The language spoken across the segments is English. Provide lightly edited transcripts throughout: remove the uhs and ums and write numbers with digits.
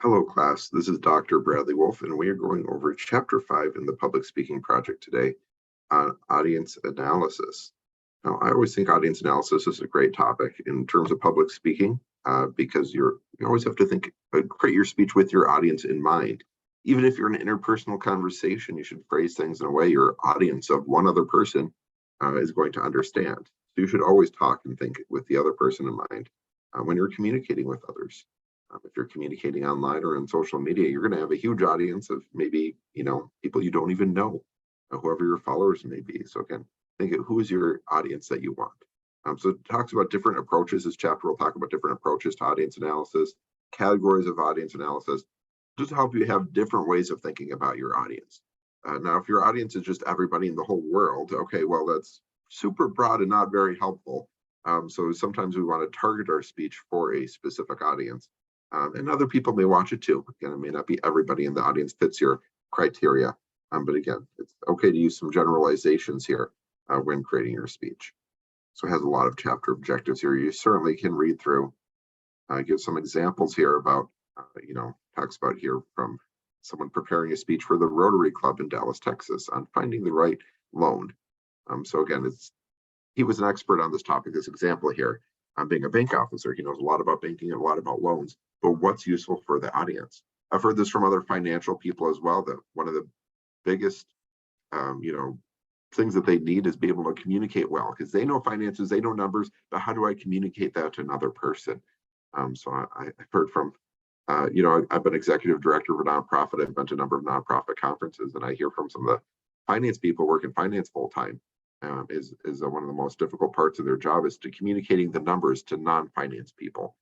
Hello, class. This is Dr. Bradley Wolfe, and we are going over Chapter 5 in the Public Speaking Project today on audience analysis. Now, I always think audience analysis is a great topic in terms of public speaking because you always have to create your speech with your audience in mind. Even if you're in an interpersonal conversation, you should phrase things in a way your audience of one other person is going to understand. So you should always talk and think with the other person in mind when you're communicating with others. If you're communicating online or in social media, you're going to have a huge audience of maybe, people you don't even know, whoever your followers may be. So again, think of who is your audience that you want. So it talks about different approaches. This chapter will talk about different approaches to audience analysis, categories of audience analysis, just to help you have different ways of thinking about your audience. Now, if your audience is just everybody in the whole world, okay, well, that's super broad and not very helpful. So sometimes we want to target our speech for a specific audience. And other people may watch it too. Again, it may not be everybody in the audience fits your criteria. But again, it's okay to use some generalizations here when creating your speech. So it has a lot of chapter objectives here. You certainly can read through, give some examples here about, talks about here from someone preparing a speech for the Rotary Club in Dallas, Texas on finding the right loan. So again, he was an expert on this topic, this example here. Being a bank officer, he knows a lot about banking and a lot about loans, but what's useful for the audience? I've heard this from other financial people as well, that one of the biggest, things that they need is be able to communicate well, because they know finances, they know numbers, but how do I communicate that to another person? So I've heard from, I've been executive director of a nonprofit. I've been to a number of nonprofit conferences, and I hear from some of the finance people work in finance full time. Is one of the most difficult parts of their job is to communicating the numbers to non-finance people.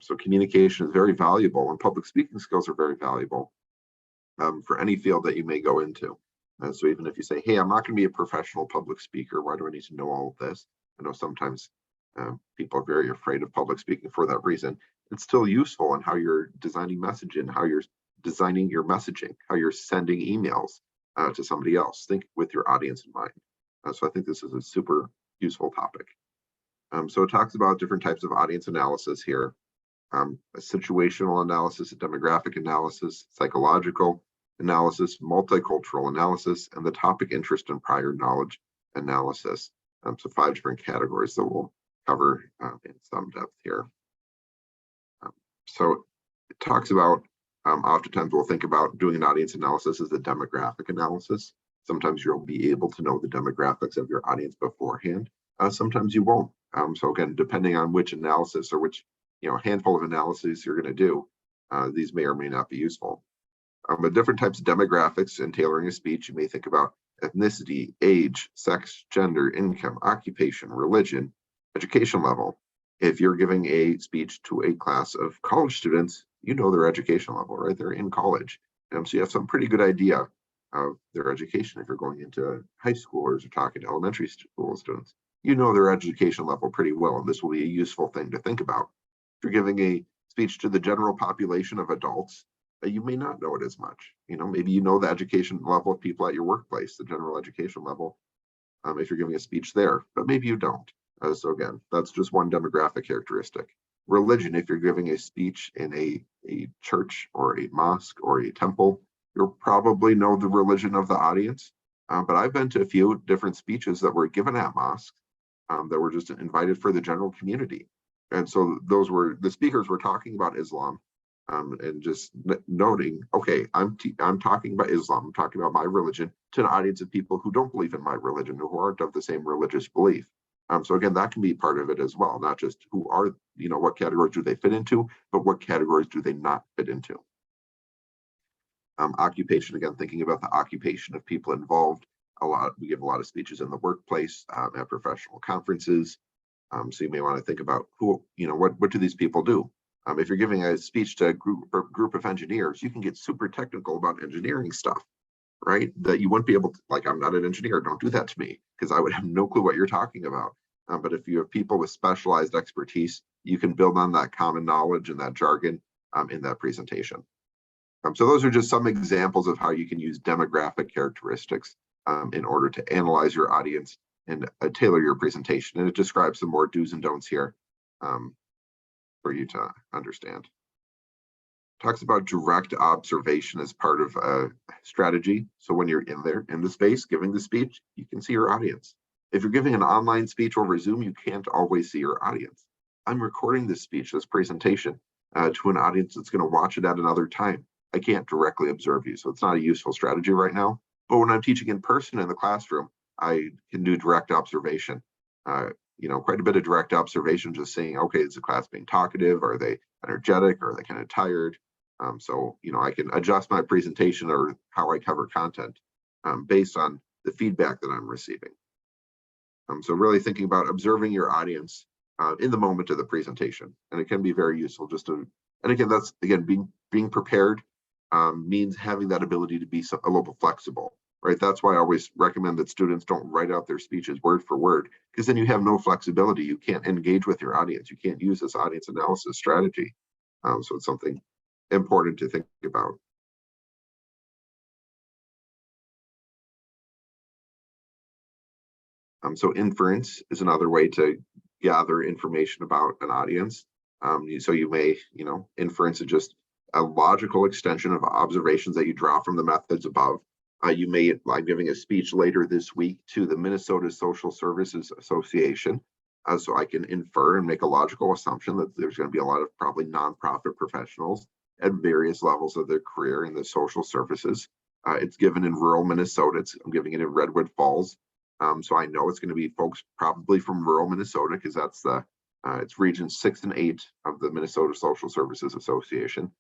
So communication is very valuable, and public speaking skills are very valuable for any field that you may go into. So even if you say, hey, I'm not going to be a professional public speaker, why do I need to know all of this? I know sometimes people are very afraid of public speaking for that reason. It's still useful in how you're designing messaging, how you're designing your messaging, how you're sending emails to somebody else. Think with your audience in mind. So I think this is a super useful topic. So it talks about different types of audience analysis here. A situational analysis, a demographic analysis, psychological analysis, multicultural analysis, and the topic interest and prior knowledge analysis. So 5 different categories that we'll cover in some depth here. So it talks about, oftentimes we'll think about doing an audience analysis as a demographic analysis. Sometimes you'll be able to know the demographics of your audience beforehand. Sometimes you won't. So again, depending on which analysis or which handful of analyses you're going to do, these may or may not be useful. But different types of demographics in tailoring a speech, you may think about ethnicity, age, sex, gender, income, occupation, religion, education level. If you're giving a speech to a class of college students, you know their education level, right? They're in college. So you have some pretty good idea of their education. If you're going into high schoolers or talking to elementary school students, you know their education level pretty well, and this will be a useful thing to think about. If you're giving a speech to the general population of adults, you may not know it as much. Maybe you know the education level of people at your workplace, the general education level, if you're giving a speech there, but maybe you don't. So again, that's just one demographic characteristic. Religion, if you're giving a speech in a church or a mosque or a temple, you'll probably know the religion of the audience. But I've been to a few different speeches that were given at mosques that were just invited for the general community. And so the speakers were talking about Islam and just noting, okay, I'm talking about Islam, I'm talking about my religion to an audience of people who don't believe in my religion, who aren't of the same religious belief. So again, that can be part of it as well, not just who are, what categories do they fit into, but what categories do they not fit into. Occupation, again, thinking about the occupation of people involved. We give a lot of speeches in the workplace, at professional conferences. So you may want to think about who, what do these people do? If you're giving a speech to a group of engineers, you can get super technical about engineering stuff, right? That you wouldn't be able to, like, I'm not an engineer, don't do that to me, because I would have no clue what you're talking about. But if you have people with specialized expertise, you can build on that common knowledge and that jargon in that presentation. So those are just some examples of how you can use demographic characteristics in order to analyze your audience and tailor your presentation. And it describes some more do's and don'ts here for you to understand. Talks about direct observation as part of a strategy. So when you're in there in the space giving the speech, you can see your audience. If you're giving an online speech over Zoom, you can't always see your audience. I'm recording this speech, this presentation, to an audience that's going to watch it at another time. I can't directly observe you, so it's not a useful strategy right now. But when I'm teaching in person in the classroom, I can do direct observation. Quite a bit of direct observation, just saying, okay, is the class being talkative? Are they energetic? Are they kind of tired? I can adjust my presentation or how I cover content based on the feedback that I'm receiving. So really thinking about observing your audience in the moment of the presentation, and it can be very useful and again, that's being prepared means having that ability to be a little bit flexible, right? That's why I always recommend that students don't write out their speeches word for word, because then you have no flexibility. You can't engage with your audience. You can't use this audience analysis strategy. So it's something important to think about. So inference is another way to gather information about an audience. So you may, inference is just a logical extension of observations that you draw from the methods above. You may, I'm giving a speech later this week to the Minnesota Social Services Association. So I can infer and make a logical assumption that there's going to be a lot of probably nonprofit professionals at various levels of their career in the social services. It's given in rural Minnesota. I'm giving it in Redwood Falls. So I know it's going to be folks probably from rural Minnesota, because that's it's regions 6 and 8 of the Minnesota Social Services Association.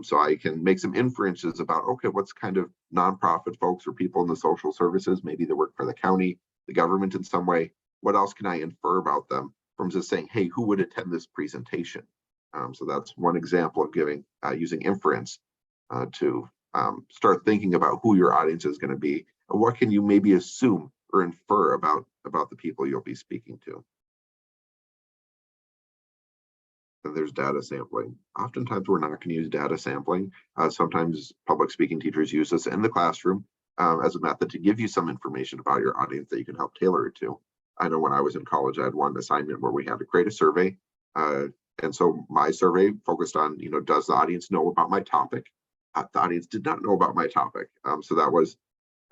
So I can make some inferences about, okay, what's kind of nonprofit folks or people in the social services, maybe they work for the county, the government in some way. What else can I infer about them from just saying, hey, who would attend this presentation? So that's one example of using inference to start thinking about who your audience is going to be, and what can you maybe assume or infer about the people you'll be speaking to. And there's data sampling. Oftentimes we're not going to use data sampling. Sometimes public speaking teachers use this in the classroom as a method to give you some information about your audience that you can help tailor it to. I know when I was in college, I had one assignment where we had to create a survey. And so my survey focused on, does the audience know about my topic? The audience did not know about my topic. So that was,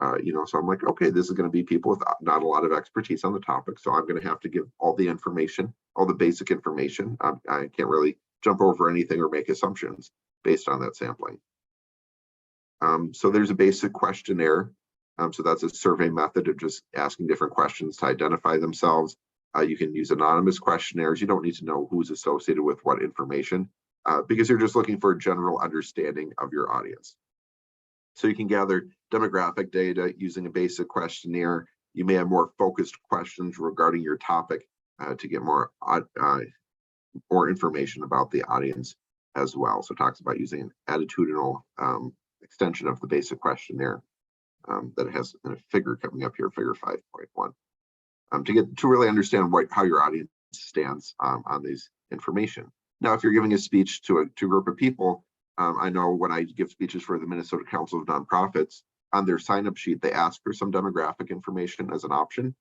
so I'm like, okay, this is going to be people with not a lot of expertise on the topic. So I'm going to have to give all the information, all the basic information. I can't really jump over anything or make assumptions based on that sampling. So there's a basic questionnaire. So that's a survey method of just asking different questions to identify themselves. You can use anonymous questionnaires. You don't need to know who's associated with what information because you're just looking for a general understanding of your audience. So you can gather demographic data using a basic questionnaire. You may have more focused questions regarding your topic to get more information about the audience as well. So it talks about using an attitudinal extension of the basic questionnaire that has a figure coming up here, figure 5.1, to really understand how your audience stands on these information. Now, if you're giving a speech to a group of people, I know when I give speeches for the Minnesota Council of Nonprofits, on their sign-up sheet, they ask for some demographic information as an option.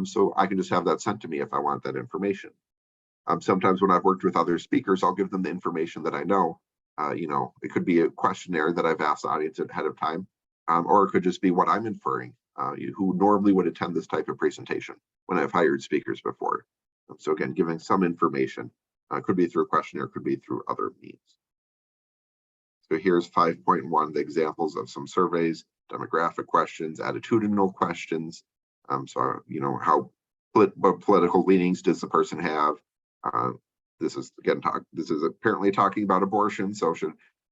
So I can just have that sent to me if I want that information. Sometimes when I've worked with other speakers, I'll give them the information that I know. It could be a questionnaire that I've asked the audience ahead of time, or it could just be what I'm inferring, who normally would attend this type of presentation when I've hired speakers before. So again, giving some information, could be through a questionnaire, could be through other means. So here's 5.1, the examples of some surveys, demographic questions, attitudinal questions. So, what political leanings does the person have? This is apparently talking about abortion. So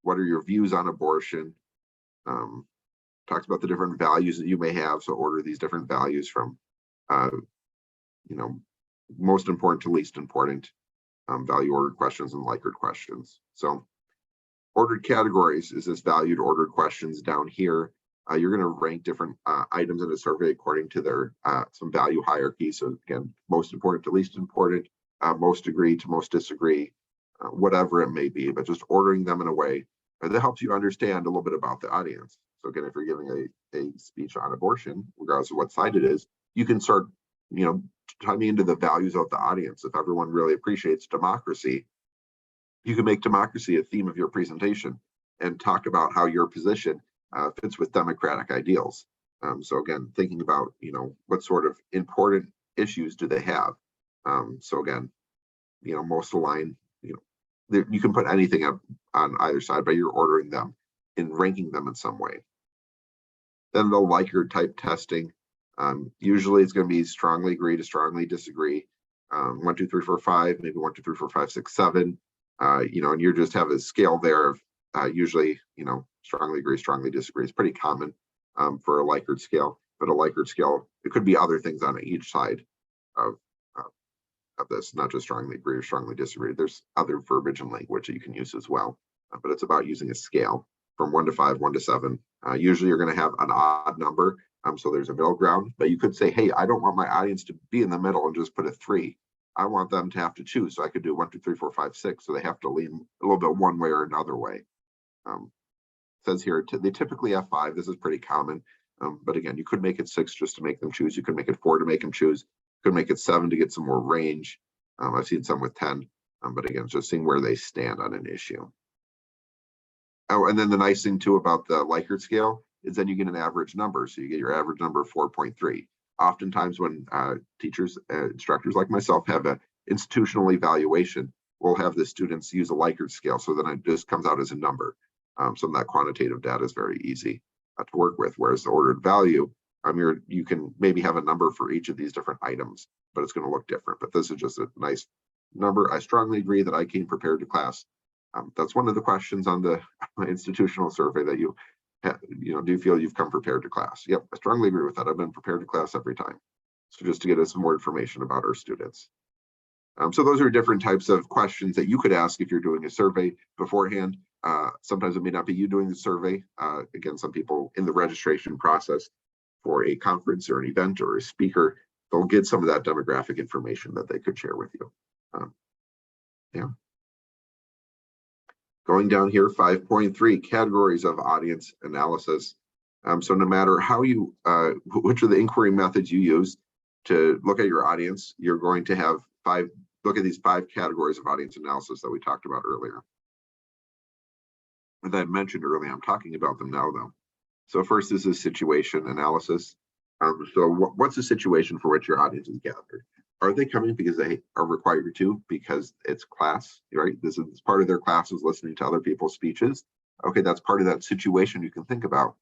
what are your views on abortion? Talks about the different values that you may have. So order these different values from, most important to least important, value ordered questions and Likert questions. So ordered categories is this valued ordered questions down here. You're going to rank different items in a survey according to their some value hierarchy. So again, most important to least important, most agree to most disagree, whatever it may be, but just ordering them in a way that helps you understand a little bit about the audience. So again, if you're giving a speech on abortion, regardless of what side it is, you can start, timing into the values of the audience. If everyone really appreciates democracy, you can make democracy a theme of your presentation. and talk about how your position fits with democratic ideals. So again, thinking about, what sort of important issues do they have? So again, most align, you can put anything up on either side, but you're ordering them and ranking them in some way. Then the Likert type testing. Usually it's going to be strongly agree to strongly disagree. 1, 2, 3, 4, 5, maybe 1, 2, 3, 4, 5, 6, 7. And you just have a scale there of usually, strongly agree, strongly disagree. It's pretty common for a Likert scale, but a Likert scale, it could be other things on each side of this, not just strongly agree or strongly disagree. There's other verbiage and language that you can use as well, but it's about using a scale from 1 to 5, 1 to 7. Usually you're going to have an odd number, so there's a middle ground, but you could say, hey, I don't want my audience to be in the middle and just put a 3. I want them to have to choose. So I could do 1, 2, 3, 4, 5, 6. So they have to lean a little bit one way or another way. Says here, they typically have 5. This is pretty common. But again, you could make it 6 just to make them choose. You could make it 4 to make them choose. You could make it 7 to get some more range. I've seen some with 10, but again, just seeing where they stand on an issue. Oh, and then the nice thing too about the Likert scale is then you get an average number. So you get your average number of 4.3. Oftentimes when teachers, instructors like myself have an institutional evaluation, we'll have the students use a Likert scale. So then it just comes out as a number. Some of that quantitative data is very easy to work with. Whereas the ordered value, you can maybe have a number for each of these different items, but it's going to look different. But this is just a nice number. I strongly agree that I came prepared to class. That's one of the questions on the institutional survey that you do you feel you've come prepared to class? Yep, I strongly agree with that. I've been prepared to class every time. So just to get us some more information about our students. So those are different types of questions that you could ask if you're doing a survey beforehand. Sometimes it may not be you doing the survey. Again, some people in the registration process for a conference or an event or a speaker, they'll get some of that demographic information that they could share with you. Yeah. Going down here, 5.3, categories of audience analysis. So no matter how you, which of the inquiry methods you use to look at your audience, you're going to have look at these 5 categories of audience analysis that we talked about earlier. As I mentioned earlier, I'm talking about them now though. So first is a situation analysis. So what's the situation for which your audience is gathered? Are they coming because they are required to, because it's class, right? This is part of their classes, listening to other people's speeches. Okay, that's part of that situation you can think about,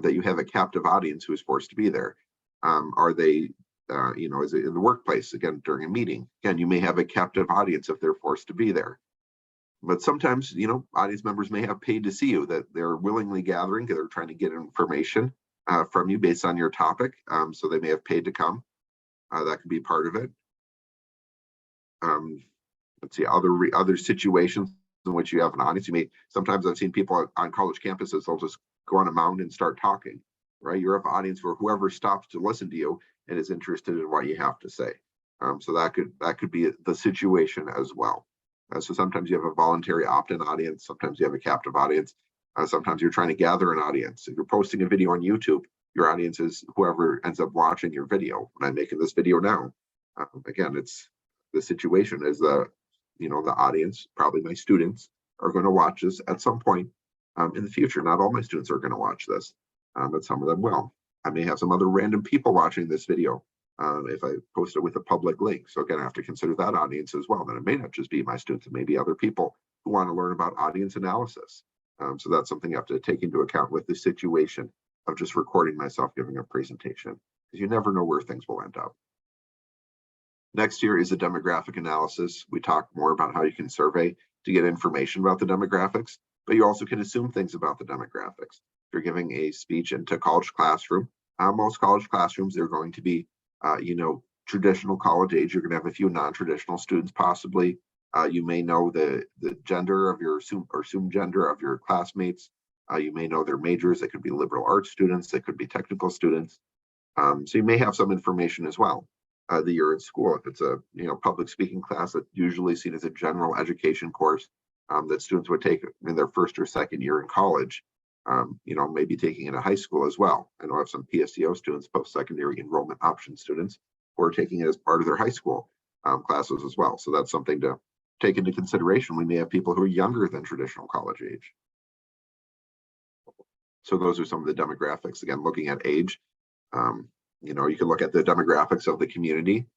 that you have a captive audience who is forced to be there. Are they, is it in the workplace, again, during a meeting? Again, you may have a captive audience if they're forced to be there. But sometimes, audience members may have paid to see you, that they're willingly gathering, they're trying to get information from you based on your topic. So they may have paid to come. That could be part of it. Let's see, other situations in which you have an audience. Sometimes I've seen people on college campuses, they'll just go on a mountain and start talking, right? You have an audience where whoever stops to listen to you and is interested in what you have to say. So that could be the situation as well. So sometimes you have a voluntary opt-in audience. Sometimes you have a captive audience. Sometimes you're trying to gather an audience. If you're posting a video on YouTube, your audience is whoever ends up watching your video. When I'm making this video now, again, it's the situation is the audience, probably my students, are going to watch this at some point in the future. Not all my students are going to watch this, but some of them will. I may have some other random people watching this video if I post it with a public link. So again, I have to consider that audience as well. Then it may not just be my students, it may be other people who want to learn about audience analysis. So that's something you have to take into account with the situation of just recording myself giving a presentation, because you never know where things will end up. Next here is a demographic analysis. We talk more about how you can survey to get information about the demographics, but you also can assume things about the demographics. If you're giving a speech into a college classroom, most college classrooms, they're going to be, traditional college age. You're going to have a few non-traditional students possibly. You may know the gender of your assumed gender of your classmates. You may know their majors. They could be liberal arts students. They could be technical students. So you may have some information as well. That you're in school. If it's a public speaking class, that's usually seen as a general education course that students would take in their first or second year in college, maybe taking in a high school as well. I know I have some PSEO students, post-secondary enrollment option students, who are taking it as part of their high school classes as well. So that's something to take into consideration. We may have people who are younger than traditional college age. So those are some of the demographics. Again, looking at age, you can look at the demographics of the community.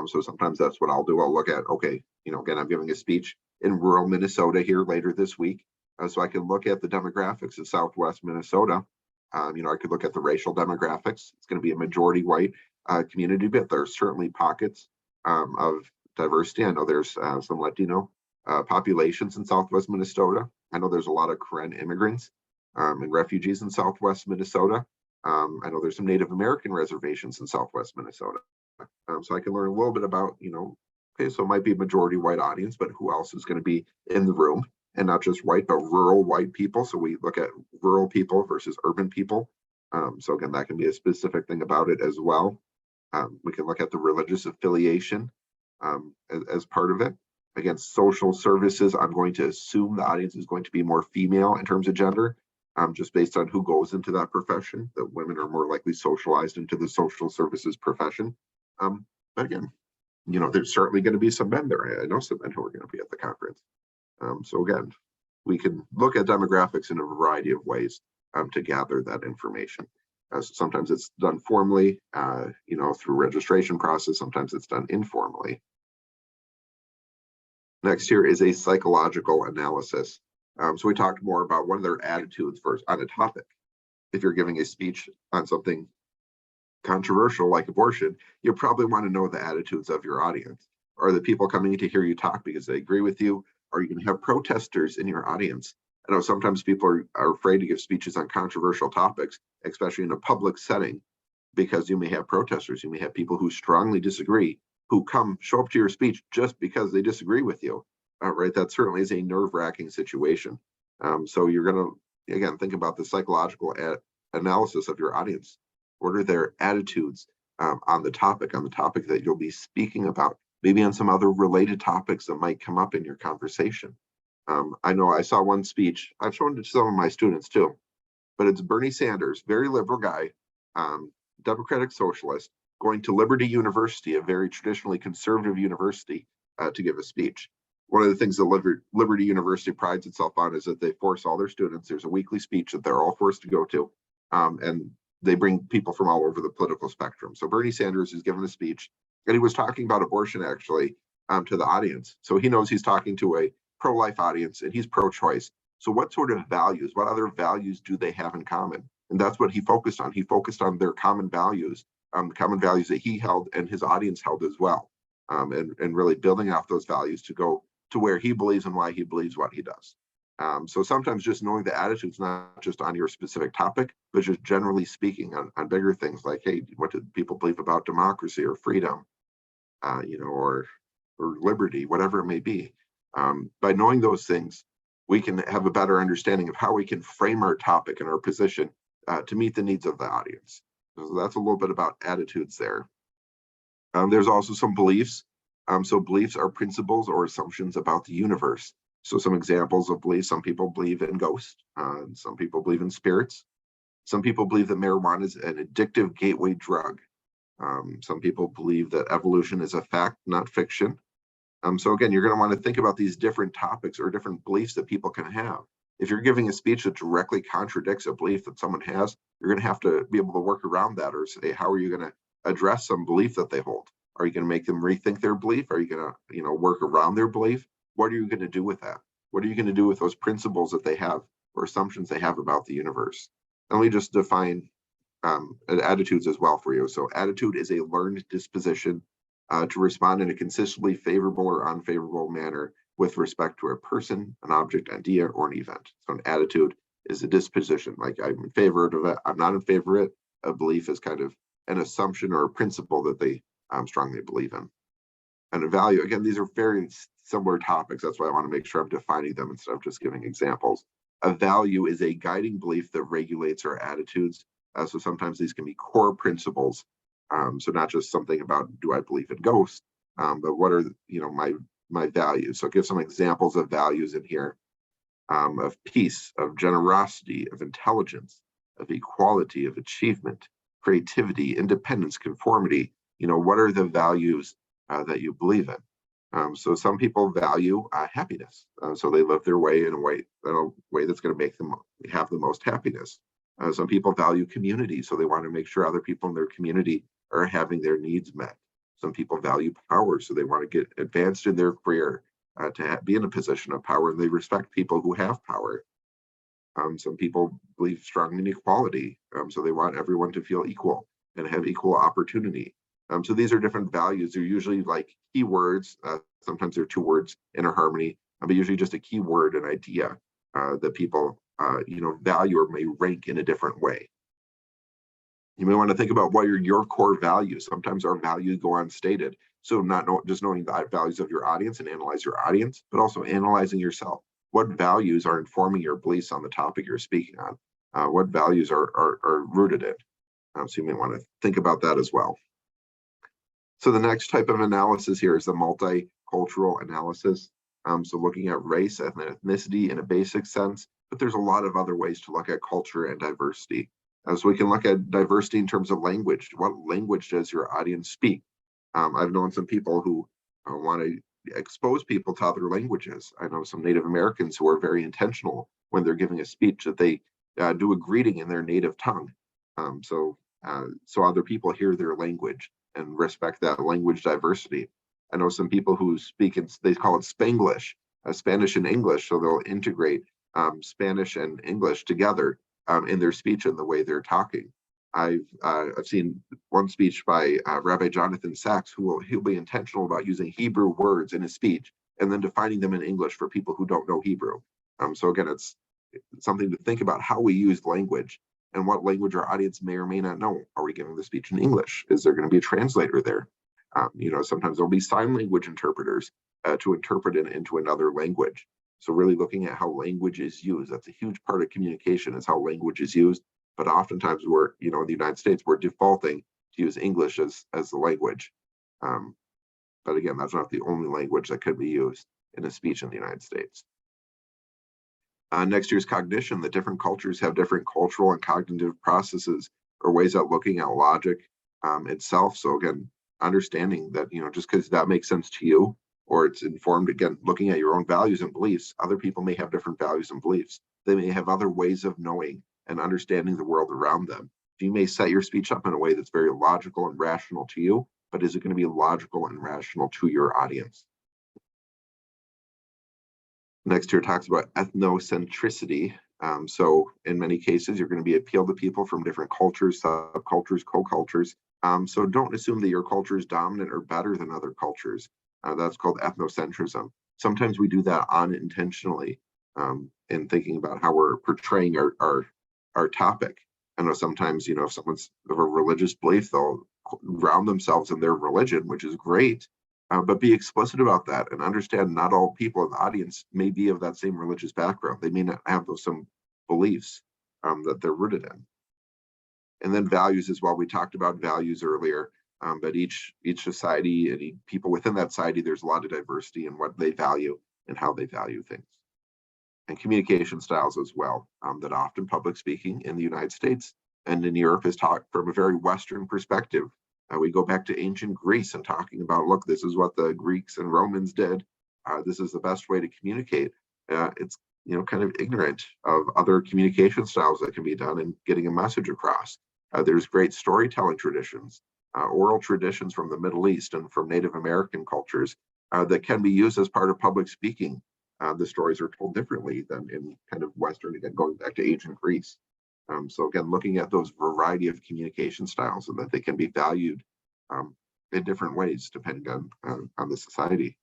So sometimes that's what I'll do. I'll look at, okay, again, I'm giving a speech in rural Minnesota here later this week. So I can look at the demographics of Southwest Minnesota. I could look at the racial demographics. It's going to be a majority white community, but there's certainly pockets of diversity. I know there's some Latino populations in Southwest Minnesota. I know there's a lot of Karen immigrants and refugees in Southwest Minnesota. I know there's some Native American reservations in Southwest Minnesota. So I can learn a little bit about, okay, so it might be a majority white audience, but who else is going to be in the room? And not just white, but rural white people. So we look at rural people versus urban people. So again, that can be a specific thing about it as well. We can look at the religious affiliation as part of it. Again, social services, I'm going to assume the audience is going to be more female in terms of gender, just based on who goes into that profession, that women are more likely socialized into the social services profession. But again, there's certainly going to be some men there. I know some men who are going to be at the conference. So again, we can look at demographics in a variety of ways to gather that information. Sometimes it's done formally, through registration process. Sometimes it's done informally. Next here is a psychological analysis. So we talked more about what are their attitudes first on a topic. If you're giving a speech on something controversial like abortion, you probably want to know the attitudes of your audience. Are the people coming to hear you talk because they agree with you? Are you going to have protesters in your audience? I know sometimes people are afraid to give speeches on controversial topics, especially in a public setting, because you may have protesters, you may have people who strongly disagree, who show up to your speech just because they disagree with you. Right, that certainly is a nerve-wracking situation. So you're going to, again, think about the psychological analysis of your audience. What are their attitudes on the topic that you'll be speaking about, maybe on some other related topics that might come up in your conversation. I know I saw one speech, I've shown it to some of my students too, but it's Bernie Sanders, very liberal guy, Democratic socialist, going to Liberty University, a very traditionally conservative university, to give a speech. One of the things that Liberty University prides itself on is that they force all their students, there's a weekly speech that they're all forced to go to, and they bring people from all over the political spectrum. So Bernie Sanders is giving a speech, and he was talking about abortion actually to the audience. So he knows he's talking to a pro-life audience and he's pro-choice. So what sort of values, what other values do they have in common? And that's what he focused on. He focused on their common values that he held and his audience held as well. And really building off those values to go to where he believes and why he believes what he does. So sometimes just knowing the attitudes, not just on your specific topic, but just generally speaking on bigger things like, hey, what do people believe about democracy or freedom, or liberty, whatever it may be. By knowing those things, we can have a better understanding of how we can frame our topic and our position to meet the needs of the audience. So that's a little bit about attitudes there. There's also some beliefs. So beliefs are principles or assumptions about the universe. So some examples of beliefs: some people believe in ghosts, some people believe in spirits. Some people believe that marijuana is an addictive gateway drug. Some people believe that evolution is a fact, not fiction. So again, you're going to want to think about these different topics or different beliefs that people can have. If you're giving a speech that directly contradicts a belief that someone has, you're going to have to be able to work around that, or say, how are you going to address some belief that they hold? Are you going to make them rethink their belief? Are you going to, work around their belief? What are you going to do with that? What are you going to do with those principles that they have or assumptions they have about the universe? And we just define attitudes as well for you. So attitude is a learned disposition to respond in a consistently favorable or unfavorable manner with respect to a person, an object, idea, or an event. So an attitude is a disposition, like I'm in favor of it, I'm not in favor of it. A belief is kind of an assumption or a principle that they strongly believe in. And a value, again, these are very similar topics. That's why I want to make sure I'm defining them instead of just giving examples. A value is a guiding belief that regulates our attitudes. So sometimes these can be core principles. So not just something about, do I believe in ghosts, but what are my values? So give some examples of values in here, of peace, of generosity, of intelligence, of equality, of achievement, creativity, independence, conformity. What are the values that you believe in? So some people value happiness. So they live their way in a way that's going to make them have the most happiness. Some people value community, so they want to make sure other people in their community are having their needs met. Some people value power, so they want to get advanced in their career to be in a position of power, and they respect people who have power. Some people believe strongly in equality, so they want everyone to feel equal and have equal opportunity. So these are different values. They're usually like keywords. Sometimes they're two words in a harmony, but usually just a keyword, an idea that people value or may rank in a different way. You may want to think about what are your core values. Sometimes our values go unstated. So not just knowing the values of your audience and analyze your audience, but also analyzing yourself. What values are informing your beliefs on the topic you're speaking on? What values are rooted in? So you may want to think about that as well. So the next type of analysis here is the multicultural analysis. So looking at race and ethnicity in a basic sense, but there's a lot of other ways to look at culture and diversity. So we can look at diversity in terms of language. What language does your audience speak? I've known some people who want to expose people to other languages. I know some Native Americans who are very intentional when they're giving a speech that they do a greeting in their native tongue. So other people hear their language and respect that language diversity. I know some people who speak they call it Spanglish, Spanish and English, so they'll integrate Spanish and English together in their speech and the way they're talking. I've seen one speech by Rabbi Jonathan Sachs, he'll be intentional about using Hebrew words in his speech and then defining them in English for people who don't know Hebrew. So again, it's something to think about how we use language and what language our audience may or may not know. Are we giving the speech in English? Is there going to be a translator there? Sometimes there'll be sign language interpreters to interpret it into another language. So really looking at how language is used. That's a huge part of communication, is how language is used. But oftentimes in the United States, we're defaulting to use English as the language. But again, that's not the only language that could be used in a speech in the United States. Next year's cognition, that different cultures have different cultural and cognitive processes or ways of looking at logic itself. So again, understanding that, just because that makes sense to you or it's informed, again, looking at your own values and beliefs, other people may have different values and beliefs. They may have other ways of knowing and understanding the world around them. You may set your speech up in a way that's very logical and rational to you, but is it going to be logical and rational to your audience? Next here talks about ethnocentricity. So in many cases, you're going to be appeal to people from different cultures, subcultures, co-cultures. So don't assume that your culture is dominant or better than other cultures. That's called ethnocentrism. Sometimes we do that unintentionally in thinking about how we're portraying our topic. I know sometimes, if someone's of a religious belief, they'll ground themselves in their religion, which is great. But be explicit about that and understand not all people in the audience may be of that same religious background. They may not have some beliefs that they're rooted in. And then values as well. We talked about values earlier, but each society and people within that society, there's a lot of diversity in what they value and how they value things. And communication styles as well, that often public speaking in the United States and in Europe is taught from a very Western perspective. We go back to ancient Greece and talking about, look, this is what the Greeks and Romans did. This is the best way to communicate. It's kind of ignorant of other communication styles that can be done in getting a message across. There's great storytelling traditions, oral traditions from the Middle East and from Native American cultures that can be used as part of public speaking. The stories are told differently than in kind of Western, again, going back to ancient Greece. So again, looking at those variety of communication styles and that they can be valued in different ways depending on the society.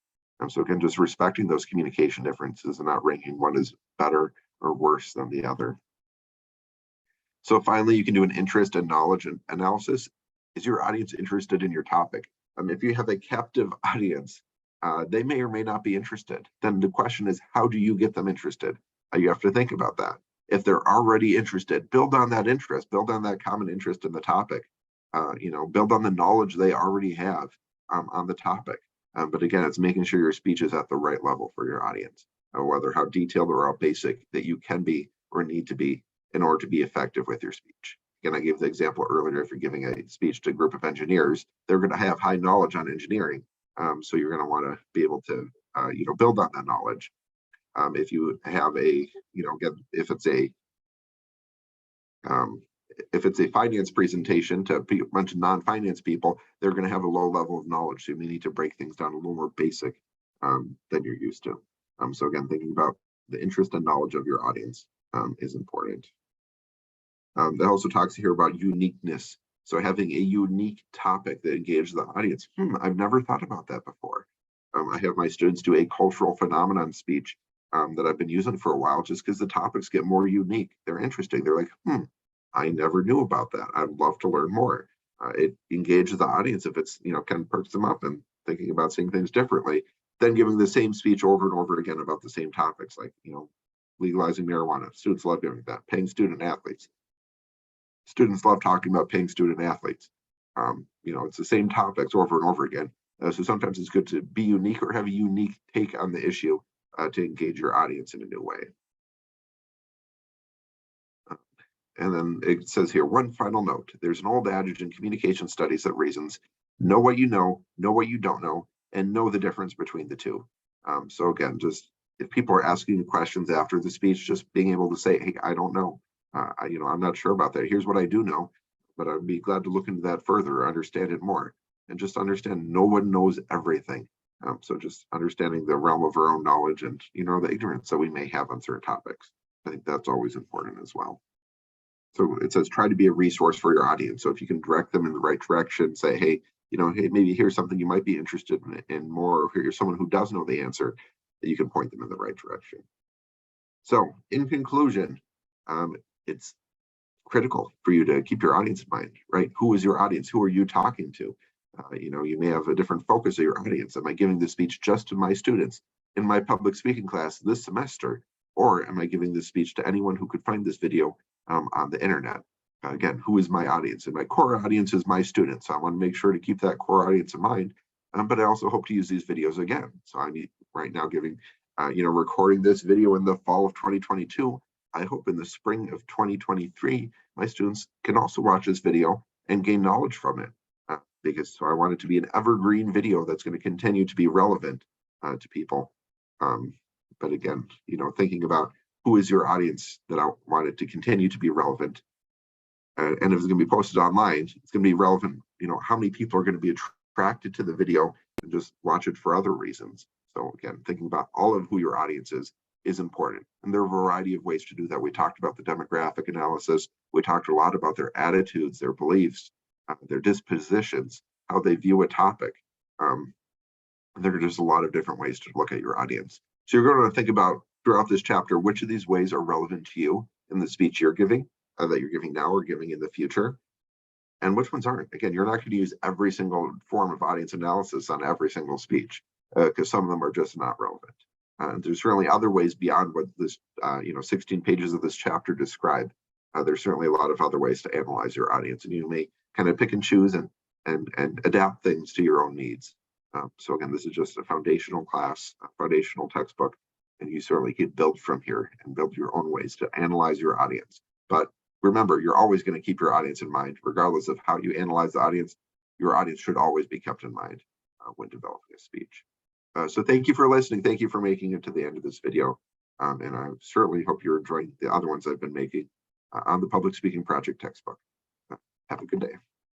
So again, just respecting those communication differences and not ranking one as better or worse than the other. So finally, you can do an interest and knowledge analysis. Is your audience interested in your topic? If you have a captive audience, they may or may not be interested. Then the question is, how do you get them interested? You have to think about that. If they're already interested, build on that interest, build on that common interest in the topic, build on the knowledge they already have on the topic. But again, it's making sure your speech is at the right level for your audience, whether how detailed or how basic that you can be or need to be in order to be effective with your speech. Again, I gave the example earlier, if you're giving a speech to a group of engineers, they're going to have high knowledge on engineering, So you're going to want to be able to, build on that knowledge. If you have if it's a finance presentation to a bunch of non-finance people, they're going to have a low level of knowledge. So you may need to break things down a little more basic than you're used to. So again, thinking about the interest and knowledge of your audience is important. That also talks here about uniqueness. So having a unique topic that engages the audience. I've never thought about that before. I have my students do a cultural phenomenon speech that I've been using for a while, just because the topics get more unique. They're interesting. They're like, I never knew about that. I'd love to learn more. It engages the audience if it's, kind of perks them up and thinking about seeing things differently, than giving the same speech over and over again about the same topics, like, legalizing marijuana. Students love doing that. Paying student athletes. Students love talking about paying student athletes. It's the same topics over and over again. So sometimes it's good to be unique or have a unique take on the issue to engage your audience in a new way. And then it says here, one final note. There's an old adage in communication studies that reasons, know what you know what you don't know, and know the difference between the two. So again, just if people are asking you questions after the speech, just being able to say, hey, I don't know. I'm not sure about that. Here's what I do know, but I'd be glad to look into that further or understand it more. And just understand no one knows everything. So just understanding the realm of our own knowledge and, the ignorance that we may have on certain topics. I think that's always important as well. So it says, try to be a resource for your audience. So if you can direct them in the right direction, say, hey, hey, maybe here's something you might be interested in more, or here's someone who does know the answer, that you can point them in the right direction. So in conclusion, it's critical for you to keep your audience in mind, right? Who is your audience? Who are you talking to? You may have a different focus of your audience. Am I giving this speech just to my students in my public speaking class this semester? Or am I giving this speech to anyone who could find this video on the internet? Again, who is my audience? And my core audience is my students. So I want to make sure to keep that core audience in mind. But I also hope to use these videos again. So I'm right now giving, recording this video in the fall of 2022. I hope in the spring of 2023, my students can also watch this video and gain knowledge from it. Because I want it to be an evergreen video that's going to continue to be relevant to people. But again, thinking about who is your audience that I want it to continue to be relevant. And if it's going to be posted online, it's going to be relevant. How many people are going to be attracted to the video and just watch it for other reasons. So again, thinking about all of who your audience is important. And there are a variety of ways to do that. We talked about the demographic analysis. We talked a lot about their attitudes, their beliefs, their dispositions, how they view a topic. There are just a lot of different ways to look at your audience. So you're going to think about throughout this chapter, which of these ways are relevant to you in the speech you're giving, that you're giving now or giving in the future, and which ones aren't. Again, you're not going to use every single form of audience analysis on every single speech because some of them are just not relevant. There's certainly other ways beyond what this, 16 pages of this chapter describe. There's certainly a lot of other ways to analyze your audience, and you may kind of pick and choose and adapt things to your own needs. So again, this is just a foundational class, a foundational textbook, and you certainly can build from here and build your own ways to analyze your audience. But remember, you're always going to keep your audience in mind, regardless of how you analyze the audience. Your audience should always be kept in mind when developing a speech. So thank you for listening. Thank you for making it to the end of this video. And I certainly hope you're enjoying the other ones I've been making on the Public Speaking Project textbook. Have a good day.